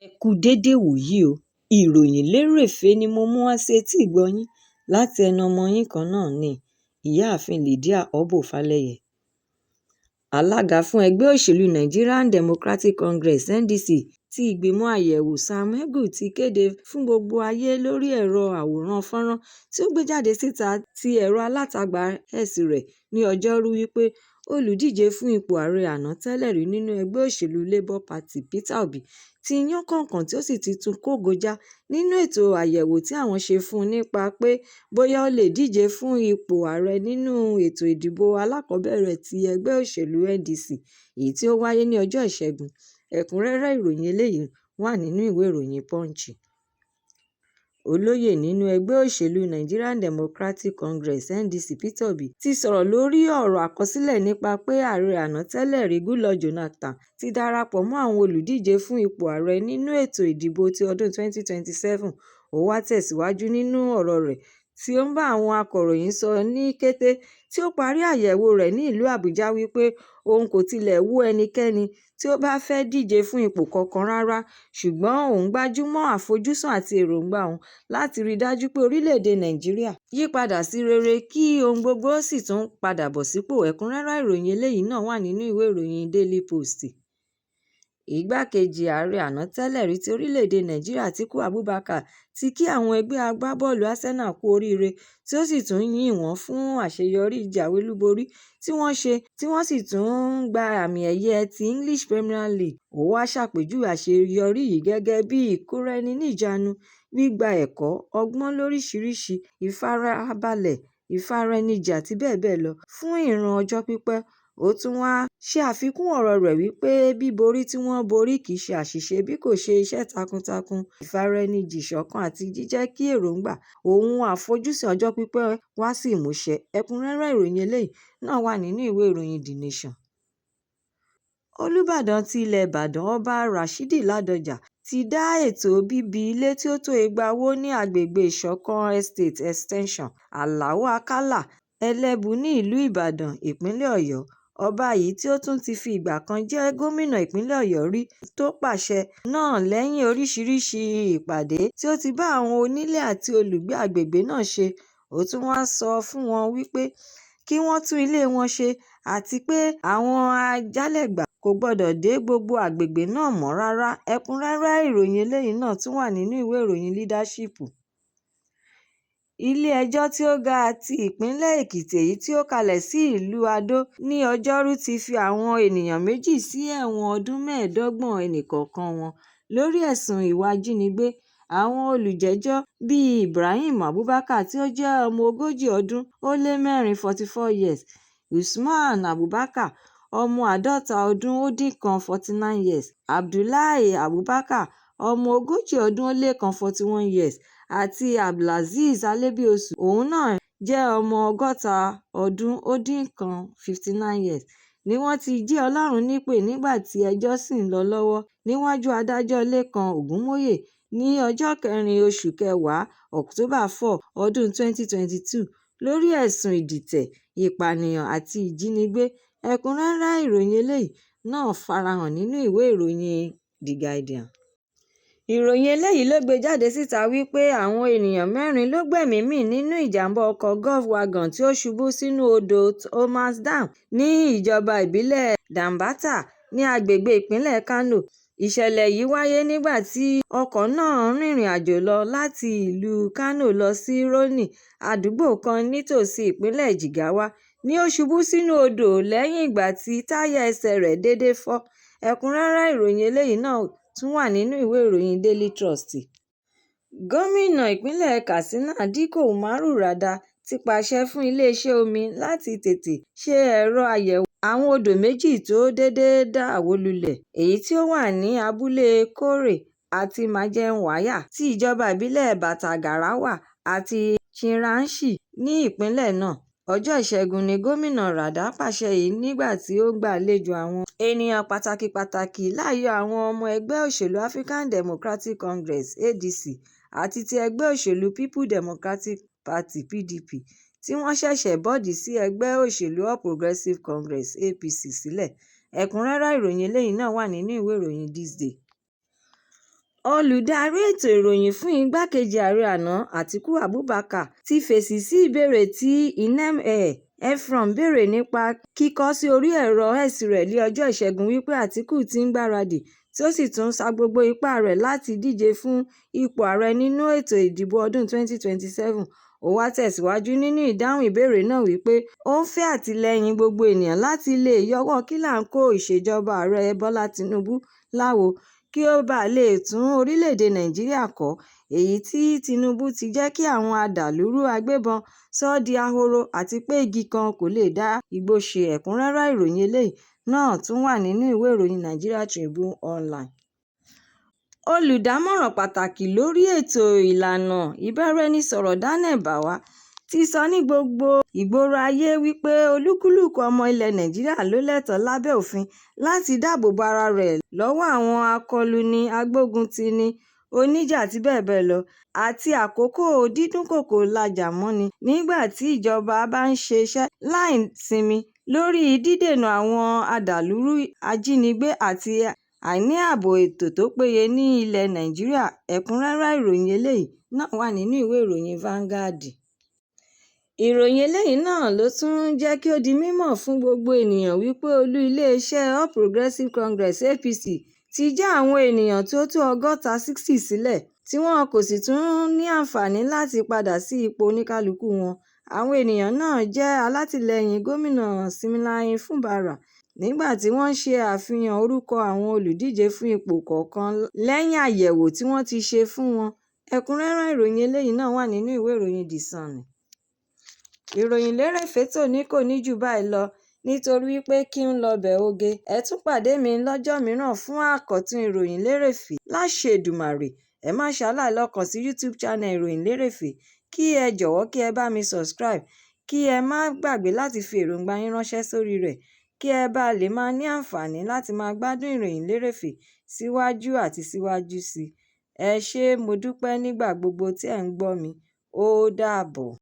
Ẹ kú dédé wòyí o, ìròyìn lérèfé ni mo mú wá sí etí ìgbọ́-yín láti ẹnu ọmọ yín kan náà ni ìyáàfin Lydia Ọbọ́falẹ́yẹ. Alága fún ẹgbẹ́ òṣèlú Nigerian Democratic Congress (NDC) ti ìgbìmọ̀ àyẹ̀wò Sam Egwu ti kéde fún gbogbo ayé lórí ẹ̀rọ àwòrán-fọ́nrán tí ó gbé jáde síta ti ẹ̀rọ alátagbà X rẹ̀ ní Ọjọ́rú wípé olùdíje fún ipò ààrẹ àná tẹ́lẹ̀rí nínú ẹgbẹ́ òṣèlú Labour Party Peter Obi ti yán kànkàn tí ó sì ti tún kógojá nínú ètò àyẹ̀wò tí àwọn ṣe fún un nípa pé bóyá ó lè díje fún ipò ààrẹ nínú ètò ìdìbò alákọ̀ọ́bẹ̀rẹ̀ ti ẹgbẹ́ òṣèlú NDC èyí tí ó wáyé ní ọjọ́ Ìṣẹ́gun. Ẹ̀kúnrẹ́rẹ́ ìròyìn eléyìí wà nínú ìwé ìròyìn Punch. Olóyè nínú ẹgbẹ́ òṣèlú Nigerian Democratic Congress (NDC) Peter Obi ti sọ̀rọ̀ lórí ọ̀rọ̀ àkọsílẹ̀ nípa pé ààrẹ àná tẹ́lẹ̀rí Goodluck Jonathan ti darapọ̀ mọ́ àwọn olùdíje fún ipò ààrẹ nínú ètò ìdìbò ti ọdún 2027. Ó wá tẹ̀síwájú nínú ọ̀rọ̀ rẹ̀ tí ó ń bá àwọn akọ̀ròyìn sọ ní kété tí ó parí àyẹ̀wò rẹ̀ ní ìlú Àbújá wípé òun kò tilẹ̀ wò ẹnikẹ́ni tí ó bá fẹ́ díje fún ipò kankan rárá, ṣùgbọ́n òun gbájúmọ́ àfojúsùn àti èròǹgbà òun láti rí dájú pé orílẹ̀-èdè Nàìjíríà yí padà sí rere kí ohun gbogbo sì tún padà bọ̀ sípò. Ẹ̀kúnrẹ́rẹ́ ìròyìn eléyìí náà wà nínú ìwé ìròyìn Daily Post. Igbákejì ààrẹ àná tẹ́lẹ̀rí ti orílẹ̀-èdè Nàìjíríà Atiku Abubakar ti kí àwọn ẹgbẹ́ agbábọ́ọ̀lù Arsenal kú oríire tí ó sì tún yìn wọ́n fún àṣeyọrí ìjáwé-olúborí tí wọ́n ṣe tí wọ́n sì tún ń gba àmì ẹ̀yẹ ti English Premier League. Ó wá ṣàpèjúwe àṣeyọrí yìí gẹ́gẹ́ bí ìkóraẹni-níjàánu, gbígba ẹ̀kọ́, ọgbọ́n lóríṣiríṣi, ìfarabalẹ̀, ìfaraẹnijìn àti bẹ́ẹ̀ bẹ́ẹ̀ lọ fún ìran ọjọ́ pípẹ́. Ó tún wá ṣe àfikún ọ̀rọ̀ rẹ̀ wípé bíborí tí wọ́n borí kìí ṣe àṣìṣe bí kò ṣe iṣẹ́ takuntakun, ìfaraẹnijìn, ìṣọ̀kan àti jíjẹ́ kí èròǹgbà òun àfojúsùn ọjọ́ pípẹ́ wá sí ìmúṣẹ. Ẹ̀kúnrẹ́rẹ́ ìròyìn eléyìí náà wà nínú ìwé ìròyìn The Nation. Olúbàdàn ti ilẹ̀ Ìbàdàn Ọba Rashidi Ládọjà ti dá ètò bíbí ilé tí ó tó 200 wó ní agbègbè Ìṣọ̀kan Estate Extension, Alao Akala, Ẹlẹ́bú ní ìlú Ìbàdàn, ìpínlẹ̀ Ọ̀yọ́. Ọba yìí tí ó tún ti fi ìgbà kan jẹ́ gómìnà ìpínlẹ̀ Ọ̀yọ́ rí tó pàṣẹ náà lẹ́yìn oríṣiríṣi ìpàdé tí ó ti bá àwọn onílé àti olùgbé agbègbè náà ṣe. Ó tún wá sọ fún wọn wípé kí wọ́n tún ilé wọn ṣe àti pé àwọn ajálẹ̀gbà kò gbọdọ̀ dé gbogbo agbègbè náà mọ́ rárá. Ẹ̀kúnrẹ́rẹ́ ìròyìn eléyìí náà tún wà nínú ìwé ìròyìn Leadership. Ilé-ẹjọ́ tí ó ga ti ìpínlẹ̀ Èkìtì èyí tí ó kalẹ̀ sí ìlú Adó ní Ọjọ́rú ti fi àwọn ènìyàn méjì sí ẹ̀wọ̀n ọdún 25 ẹnìkọ̀ọ̀kan wọn lórí ẹ̀sùn ìwà ìjínigbé. Àwọn olùjẹ́jọ́ bíi Ibrahim Abubakar tí ó jẹ́ ọmọ 40 ọdún ó lé mẹ́rin 44 years, Usman Abubakar ọmọ 50 ọdún ó dín kan 49 years, Abdullahi Abubakar ọmọ 40 ọdún ó lé kan 41 years àti Abdulazeez Alebiosu òun náà jẹ́ ọmọ 60 ọdún ó dín kan 59 years ni wọ́n ti jí Ọlọ́run nípè nígbà tí ẹjọ́ sì ń lọ lọ́wọ́ níwájú adájọ́ Lékan Ògúnmóyè ní ọjọ́ 4 oṣù kẹwàá October 4 ọdún 2022 lórí ẹ̀sùn ìdìtẹ̀, ìpànìyàn àti ìjínigbé. Ẹ̀kúnrẹ́rẹ́ ìròyìn eléyìí náà farahàn nínú ìwé ìròyìn The Guardian. Ìròyìn eléyìí ló gbé jáde síta wípé àwọn ènìyàn 4 ló gbẹ̀mí mì nínú ìjàmbá ọkọ̀ Gulf Wagon tí ó ṣubú sínú odò Thomas Dam ní ìjọba ìbílẹ̀ Dambata ní agbègbè ìpínlẹ̀ Kano. Ìṣẹ̀lẹ̀ yìí wáyé nígbà tí ọkọ̀ náà ń rìnrìn àjò lọ láti ìlú Kano lọ sí Roni, àdúgbò kan nítòsí ìpínlẹ̀ Jigawa, ni ó ṣubú sínú odò lẹ́yìn ìgbà tí táyà ẹsẹ̀ rẹ̀ dédé fọ́. Ẹ̀kúnrẹ́rẹ́ ìròyìn eléyìí náà tún wà nínú ìwé ìròyìn Daily Trust. Gómìnà ìpínlẹ̀ Katsina Dikko Umaru Rada ti pàṣẹ fún iléeṣẹ́ omi láti tètè ṣe ẹ̀rọ àyẹ̀wò àwọn odò méjì tó dédé dà wó lulẹ̀ èyí tí ó wà ní abúlé Kore àti Majenwaya tí ìjọba ìbílẹ̀ Bata Garawa àti Shiranshi ní ìpínlẹ̀ náà. Ọjọ́ Ìṣẹ́gun ni gómìnà Rada pàṣẹ yìí nígbà tí ó gbàlejò àwọn ènìyàn pàtàkì láàyò àwọn ọmọ ẹgbẹ́ òṣèlú African Democratic Congress (ADC) àti ti ẹgbẹ́ òṣèlú People Democratic Party (PDP) tí wọ́n ṣẹ̀ṣẹ̀ bọ́ọ̀dì sí ẹgbẹ́ òṣèlú All Progressives Congress (APC) sílẹ̀. Ẹ̀kúnrẹ́rẹ́ ìròyìn eléyìí náà wà nínú ìwé ìròyìn This Day. Olùdarí ètò ìròyìn fún igbákejì ààrẹ àná Atiku Abubakar ti fèsì sí ìbéèrè tí Nnem Efron béèrè nípa kíkọ sí orí ẹ̀rọ X rẹ̀ lọ́jọ́ Ìṣẹ́gun wípé Atiku ti ń gbáradì tí ó sì tún ń sa gbogbo ipá rẹ̀ láti díje fún ipò ààrẹ nínú ètò ìdìbò ọdún 2027. Ó wá tẹ̀síwájú nínú ìdáhùn ìbéèrè náà wípé ó ń fẹ́ àtìlẹ́yìn gbogbo ènìyàn láti lè yọwọ́ kílàńkó ìṣèjọba ààrẹ Bọ́lá Tinubu láwo kí ó bàa lè tún orílẹ̀-èdè Nàìjíríà kọ́, èyí tí Tinubu ti jẹ́ kí àwọn adàlúrú agbébọn sọ di ahoro àti pé igi kan kò lè dá igbó ṣe. Ẹ̀kúnrẹ́rẹ́ ìròyìn eléyìí náà tún wà nínú ìwé ìròyìn Nigeria Tribune Online. Olùdámọ̀ràn pàtàkì lórí ètò ìlànà ìbáraẹnisọ̀rọ̀ Daniel Báwà ti sọ ní gbogbo ìgboro ayé wípé olúkúlùkù ọmọ ilẹ̀ Nàìjíríà ló lẹ́tọ̀ọ́ lábẹ́ òfin láti dáàbò bo ara rẹ̀ lọ́wọ́ àwọn akọluni, agbóguntini, oníjà àti bẹ́ẹ̀ bẹ́ẹ̀ lọ, àti àkókò dídúnkòokò lájà mọ́ni nígbà tí ìjọba bá ń ṣiṣẹ́ láì sinmi lórí dídènà àwọn adàlúrú, ajínigbé àti àìní ààbò ètò tó péye ní ilẹ̀ Nàìjíríà. Ẹ̀kúnrẹ́rẹ́ ìròyìn eléyìí náà wà nínú ìwé ìròyìn Vanguard. Ìròyìn eléyìí náà ló tún jẹ́ kí ó di mímọ̀ fún gbogbo ènìyàn wípé olú iléeṣẹ́ All Progressives Congress (APC) ti já àwọn ènìyàn tó tó 60 sílẹ̀ tí wọn kò sì tún ní àǹfààní láti padà sí ipò oníkálukú wọn. Àwọn ènìyàn náà jẹ́ alátìlẹyìn gómìnà Siminalayi Fubara nígbà tí wọ́n ṣe àfihàn orúkọ àwọn olùdíje fún ipò kọ̀ọ̀kan lẹ́yìn àyẹ̀wò tí wọ́n ti ṣe fún wọn. Ẹ̀kúnrẹ́rẹ́ ìròyìn eléyìí náà wà nínú ìwé ìròyìn The Sun. Ìròyìn lérèfé tòní kò ní jù báyìí lọ nítorí wípé kí n lọ bẹ̀ oge. Ẹ tún pàdé mi lọ́jọ́ mìíràn fún àkọ́tún ìròyìn lérèfé láṣẹ Èdùmàrè. Ẹ má ṣàlàyé lọ kàn sí YouTube channel ìròyìn lérèfé kí ẹ jọ̀wọ́ kí ẹ bá mi subscribe, kí ẹ má gbàgbé láti fi èròǹgbà yín ránṣẹ́ sórí rẹ̀ kí ẹ bá lè máa ní àǹfààní láti máa gbádùn ìròyìn lérèfé síwájú àti síwájú sí i. Ẹ ṣé mo dúpẹ́ nígbà gbogbo tí ẹ̀ ń gbọ́ mi. Ó dàbọ̀.